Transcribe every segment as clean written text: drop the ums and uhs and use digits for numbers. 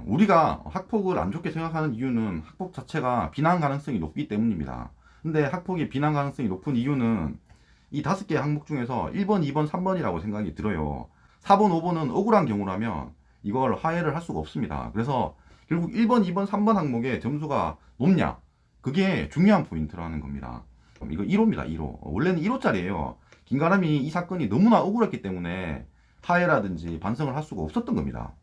우리가 학폭을 안 좋게 생각하는 이유는 학폭 자체가 비난 가능성이 높기 때문입니다. 근데 학폭이 비난 가능성이 높은 이유는 이 5개 항목 중에서 1번, 2번, 3번이라고 생각이 들어요. 4번, 5번은 억울한 경우라면 이걸 화해를 할 수가 없습니다. 그래서 결국 1번, 2번, 3번 항목의 점수가 높냐? 그게 중요한 포인트라는 겁니다. 이거 1호입니다, 1호. 원래는 1호짜리예요. 김가람이 이 사건이 너무나 억울했기 때문에 화해라든지 반성을 할 수가 없었던 겁니다.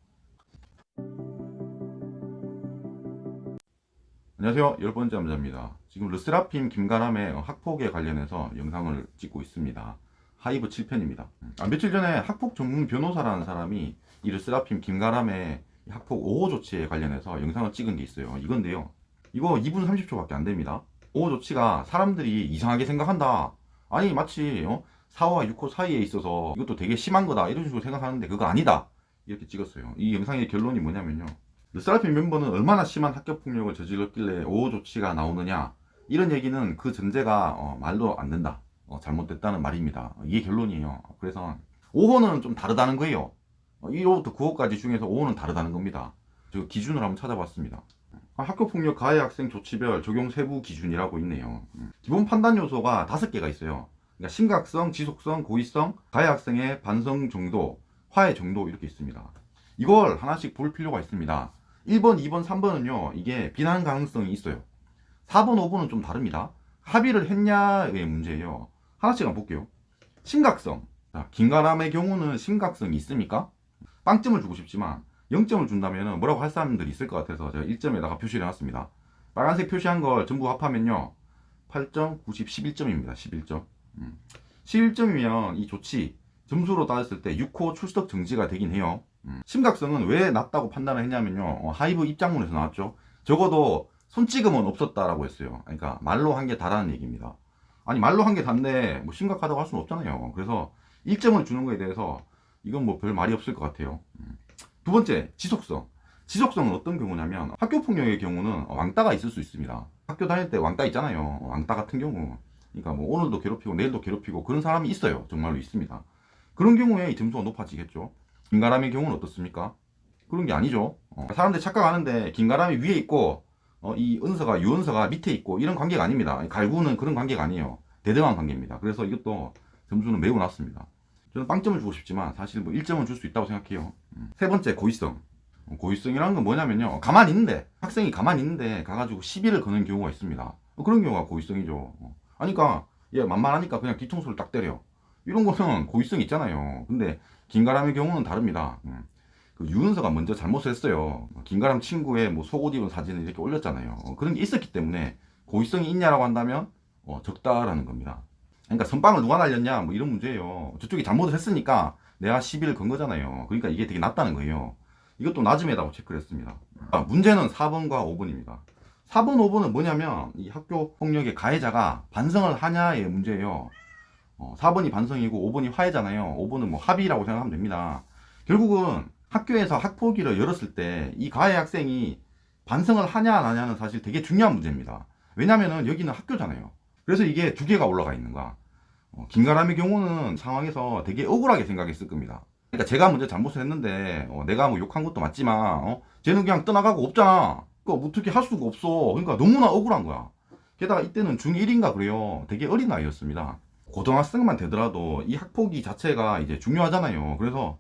안녕하세요. 10번째 남자입니다. 지금 르세라핌 김가람의 학폭에 관련해서 영상을 찍고 있습니다. 하이브 7편입니다. 며칠 전에 학폭 전문 변호사라는 사람이 이 르세라핌 김가람의 학폭 5호 조치에 관련해서 영상을 찍은 게 있어요. 이건데요. 이거 2분 30초밖에 안 됩니다. 5호 조치가 사람들이 이상하게 생각한다. 아니 마치 4호와 6호 사이에 있어서 이것도 되게 심한 거다 이런 식으로 생각하는데 그거 아니다. 이렇게 찍었어요. 이 영상의 결론이 뭐냐면요. 르세라핌 멤버는 얼마나 심한 학교폭력을 저질렀길래 5호 조치가 나오느냐 이런 얘기는 그 전제가 말도 안 된다. 잘못됐다는 말입니다. 이게 결론이에요. 그래서 5호는 좀 다르다는 거예요. 1호부터 9호까지 중에서 5호는 다르다는 겁니다. 저 기준을 한번 찾아봤습니다. 학교폭력 가해 학생 조치별 적용 세부 기준이라고 있네요. 기본 판단 요소가 5개가 있어요. 그러니까 심각성, 지속성, 고의성, 가해 학생의 반성 정도, 화해 정도 이렇게 있습니다. 이걸 하나씩 볼 필요가 있습니다. 1번, 2번, 3번은요 이게 비난 가능성이 있어요. 4번, 5번은 좀 다릅니다. 합의를 했냐의 문제예요. 하나씩 한번 볼게요. 심각성. 자, 김가람의 경우는 심각성이 있습니까? 빵점을 주고 싶지만 0점을 준다면 뭐라고 할 사람들이 있을 것 같아서 제가 1점에다가 표시를 해놨습니다. 빨간색 표시한 걸 전부 합하면요 8점, 90, 11점입니다. 11점. 11점이면 이 조치 점수로 따졌을 때 6호 출석 정지가 되긴 해요. 심각성은 왜 낮다고 판단을 했냐면요 하이브 입장문에서 나왔죠. 적어도 손찌검은 없었다라고 했어요. 그러니까 말로 한 게 다라는 얘기입니다. 아니 말로 한 게 단데 뭐 심각하다고 할 수는 없잖아요. 그래서 1점을 주는 거에 대해서 이건 뭐 별 말이 없을 것 같아요. 두 번째, 지속성. 지속성은 어떤 경우냐면 학교폭력의 경우는 왕따가 있을 수 있습니다. 학교 다닐 때 왕따 있잖아요. 왕따 같은 경우 그러니까 뭐 오늘도 괴롭히고 내일도 괴롭히고 그런 사람이 있어요. 정말로 있습니다. 그런 경우에 이 점수가 높아지겠죠. 김가람의 경우는 어떻습니까? 그런 게 아니죠. 사람들이 착각하는데 김가람이 위에 있고 이 은서가 유은서가 밑에 있고 이런 관계가 아닙니다. 갈구는 그런 관계가 아니에요. 대등한 관계입니다. 그래서 이것도 점수는 매우 낮습니다. 저는 빵점을 주고 싶지만 사실 뭐 1점은 줄 수 있다고 생각해요. 세 번째, 고의성. 고의성이라는 건 뭐냐면요 가만히 있는데 학생이 가만히 있는데 가가지고 시비를 거는 경우가 있습니다. 그런 경우가 고의성이죠. 그러니까 얘 만만하니까 그냥 뒤통수를 딱 때려. 이런 거는 고의성이 있잖아요. 근데 김가람의 경우는 다릅니다. 그 유은서가 먼저 잘못을 했어요. 김가람 친구의 뭐 속옷 입은 사진을 이렇게 올렸잖아요. 그런 게 있었기 때문에 고의성이 있냐라고 한다면 적다라는 겁니다. 그러니까 선빵을 누가 날렸냐 뭐 이런 문제예요. 저쪽이 잘못을 했으니까 내가 시비를 건 거잖아요. 그러니까 이게 되게 낮다는 거예요. 이것도 낮음에다고 체크를 했습니다. 문제는 4번과 5번입니다. 4번, 5번은 뭐냐면 이 학교 폭력의 가해자가 반성을 하냐의 문제예요. 4번이 반성이고 5번이 화해잖아요. 5번은 뭐 합의라고 생각하면 됩니다. 결국은 학교에서 학폭위를 열었을 때 이 가해 학생이 반성을 하냐 안 하냐는 사실 되게 중요한 문제입니다. 왜냐면은 여기는 학교잖아요. 그래서 이게 두 개가 올라가 있는 거야. 김가람의 경우는 상황에서 되게 억울하게 생각했을 겁니다. 그러니까 제가 먼저 잘못을 했는데 내가 뭐 욕한 것도 맞지만 쟤는 그냥 떠나가고 없잖아. 그거 어떻게 할 수가 없어. 그러니까 너무나 억울한 거야. 게다가 이때는 중1인가 그래요. 되게 어린 나이였습니다. 고등학생만 되더라도 이 학폭위 자체가 이제 중요하잖아요. 그래서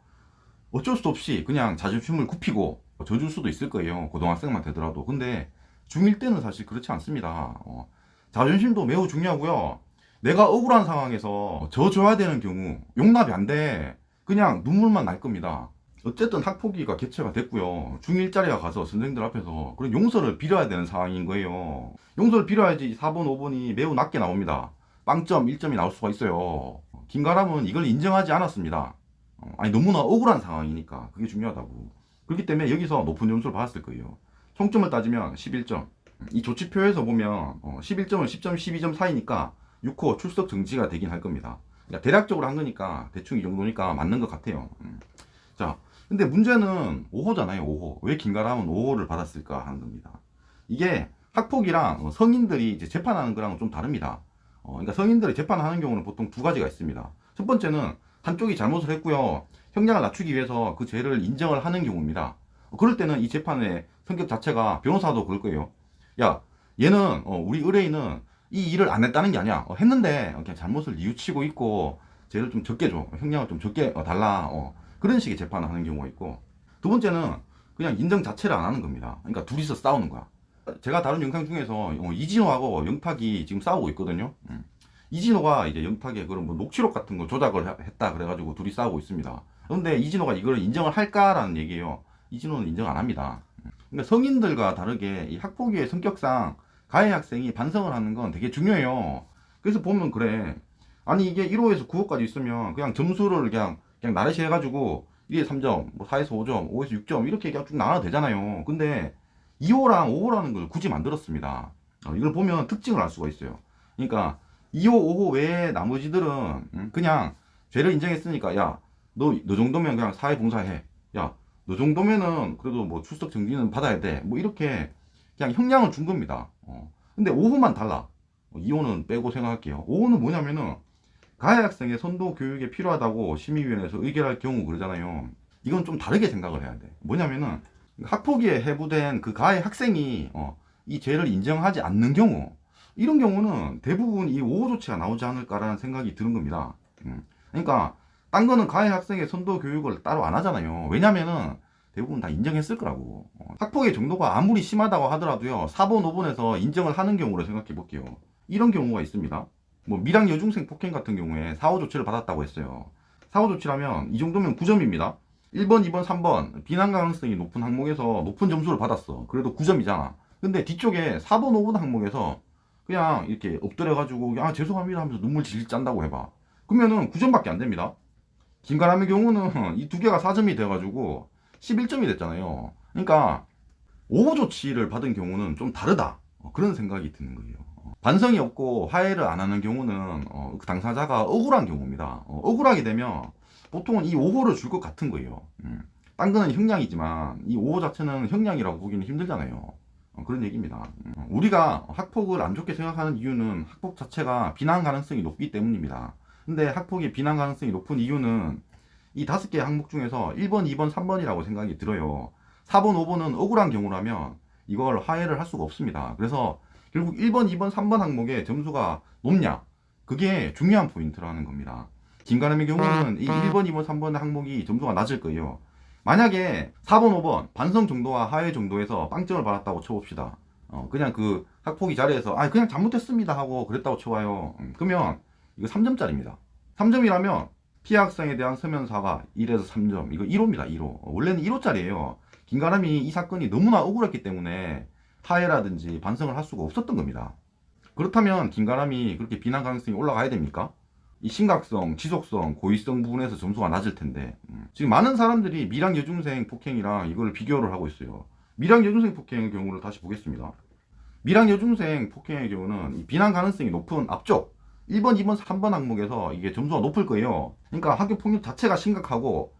어쩔 수 없이 그냥 자존심을 굽히고 져줄 수도 있을 거예요. 고등학생만 되더라도. 근데 중1 때는 사실 그렇지 않습니다. 자존심도 매우 중요하고요. 내가 억울한 상황에서 져줘야 되는 경우 용납이 안 돼. 그냥 눈물만 날 겁니다. 어쨌든 학폭위가 개최가 됐고요. 중1짜리가 가서 선생님들 앞에서 그런 용서를 빌어야 되는 상황인 거예요. 용서를 빌어야지 4번, 5번이 매우 낮게 나옵니다. 빵점 1점이 나올 수가 있어요. 김가람은 이걸 인정하지 않았습니다. 아니 너무나 억울한 상황이니까 그게 중요하다고. 그렇기 때문에 여기서 높은 점수를 받았을 거예요. 총점을 따지면 11점. 이 조치표에서 보면 11점은 10점, 12점 사이니까 6호 출석 정지가 되긴 할 겁니다. 그러니까 대략적으로 한 거니까 대충 이 정도니까 맞는 것 같아요. 자, 근데 문제는 5호잖아요. 5호. 왜 김가람은 5호를 받았을까 하는 겁니다. 이게 학폭이랑 성인들이 이제 재판하는 거랑은 좀 다릅니다. 그러니까 성인들이 재판하는 경우는 보통 두 가지가 있습니다. 첫 번째는 한쪽이 잘못을 했고요. 형량을 낮추기 위해서 그 죄를 인정을 하는 경우입니다. 그럴 때는 이 재판의 성격 자체가 변호사도 그럴 거예요. 야, 얘는 우리 의뢰인은 이 일을 안 했다는 게 아니야. 했는데 그냥 잘못을 뉘우치고 있고 죄를 좀 적게 줘. 형량을 좀 적게 달라. 그런 식의 재판을 하는 경우가 있고, 두 번째는 그냥 인정 자체를 안 하는 겁니다. 그러니까 둘이서 싸우는 거야. 제가 다른 영상 중에서 이진호하고 영탁이 지금 싸우고 있거든요. 이진호가 이제 영탁의 그런 뭐 녹취록 같은 거 조작을 했다 그래가지고 둘이 싸우고 있습니다. 그런데 이진호가 이걸 인정을 할까라는 얘기예요. 이진호는 인정 안 합니다. 그러니까 성인들과 다르게 이 학폭위의 성격상 가해 학생이 반성을 하는 건 되게 중요해요. 그래서 보면 그래. 아니 이게 1호에서 9호까지 있으면 그냥 점수를 그냥 나르시 해가지고 1에 3점, 뭐 4에서 5점, 5에서 6점 이렇게 그냥 쭉 나눠도 되잖아요. 근데 2호랑 5호라는 걸 굳이 만들었습니다. 이걸 보면 특징을 알 수가 있어요. 그러니까 2호, 5호 외에 나머지들은 그냥 죄를 인정했으니까 야, 너 정도면 그냥 사회봉사해. 야, 너 정도면은 그래도 뭐 출석 정지는 받아야 돼. 뭐 이렇게 그냥 형량을 준 겁니다. 근데 5호만 달라. 2호는 빼고 생각할게요. 5호는 뭐냐면은 가해 학생의 선도 교육에 필요하다고 심의위원회에서 의결할 경우 그러잖아요. 이건 좀 다르게 생각을 해야 돼. 뭐냐면은 학폭위에 해부된 그 가해 학생이 이 죄를 인정하지 않는 경우, 이런 경우는 대부분 이 5호 조치가 나오지 않을까라는 생각이 드는 겁니다. 그러니까 딴 거는 가해 학생의 선도 교육을 따로 안 하잖아요. 왜냐면은 대부분 다 인정했을 거라고. 학폭의 정도가 아무리 심하다고 하더라도요, 4번, 5번에서 인정을 하는 경우로 생각해 볼게요. 이런 경우가 있습니다. 뭐 미량 여중생 폭행 같은 경우에 4호 조치를 받았다고 했어요. 4호 조치라면 이 정도면 9점입니다. 1번, 2번, 3번 비난 가능성이 높은 항목에서 높은 점수를 받았어. 그래도 9점이잖아. 근데 뒤쪽에 4번, 5번 항목에서 그냥 이렇게 엎드려가지고 아 죄송합니다 하면서 눈물 질질 짠다고 해봐. 그러면은 9점밖에 안 됩니다. 김가람의 경우는 이 두 개가 4점이 돼가지고 11점이 됐잖아요. 그러니까 5호 조치를 받은 경우는 좀 다르다. 그런 생각이 드는 거예요. 반성이 없고 화해를 안 하는 경우는 그 당사자가 억울한 경우입니다. 억울하게 되면 보통은 이 5호를 줄 것 같은 거예요. 딴 거는 형량이지만 이 5호 자체는 형량이라고 보기는 힘들잖아요. 그런 얘기입니다. 우리가 학폭을 안 좋게 생각하는 이유는 학폭 자체가 비난 가능성이 높기 때문입니다. 근데 학폭이 비난 가능성이 높은 이유는 이 5개의 항목 중에서 1번, 2번, 3번이라고 생각이 들어요. 4번, 5번은 억울한 경우라면 이걸 화해를 할 수가 없습니다. 그래서 결국 1번, 2번, 3번 항목의 점수가 높냐? 그게 중요한 포인트라는 겁니다. 김가람의 경우는 이 1번, 2번, 3번 항목이 점수가 낮을 거예요. 만약에 4번, 5번 반성 정도와 화해 정도에서 빵점을 받았다고 쳐봅시다. 그냥 그 학폭위 자리에서 아 그냥 잘못했습니다 하고 그랬다고 쳐봐요. 그러면 이거 3점짜리입니다. 3점이라면 피해 학생에 대한 서면 사과 1에서 3점. 이거 1호입니다. 1호. 원래는 1호짜리예요. 김가람이 이 사건이 너무나 억울했기 때문에 화해라든지 반성을 할 수가 없었던 겁니다. 그렇다면 김가람이 그렇게 비난 가능성이 올라가야 됩니까? 이 심각성, 지속성, 고의성 부분에서 점수가 낮을 텐데 지금 많은 사람들이 미량 여중생 폭행이랑 이걸 비교를 하고 있어요. 미량 여중생 폭행의 경우를 다시 보겠습니다. 미량 여중생 폭행의 경우는 이 비난 가능성이 높은 앞쪽 1번, 2번, 3번 항목에서 이게 점수가 높을 거예요. 그러니까 학교 폭력 자체가 심각하고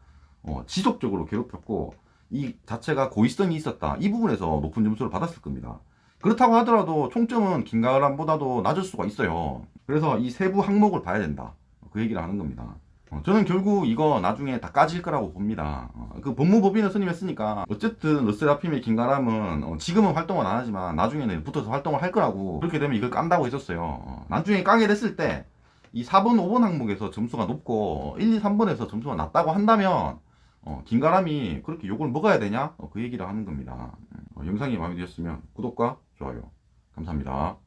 지속적으로 괴롭혔고 이 자체가 고의성이 있었다. 이 부분에서 높은 점수를 받았을 겁니다. 그렇다고 하더라도 총점은 김가람보다도 낮을 수가 있어요. 그래서 이 세부 항목을 봐야 된다. 그 얘기를 하는 겁니다. 저는 결국 이거 나중에 다 까질 거라고 봅니다. 그 법무법인을 선임했으니까 어쨌든 르세라핌의 김가람은 지금은 활동을 안 하지만 나중에는 붙어서 활동을 할 거라고, 그렇게 되면 이걸 깐다고 했었어요. 나중에 까게 됐을 때 이 4번, 5번 항목에서 점수가 높고 1, 2, 3번에서 점수가 낮다고 한다면 김가람이 그렇게 욕을 먹어야 되냐? 그 얘기를 하는 겁니다. 영상이 마음에 드셨으면 구독과 좋아요 감사합니다.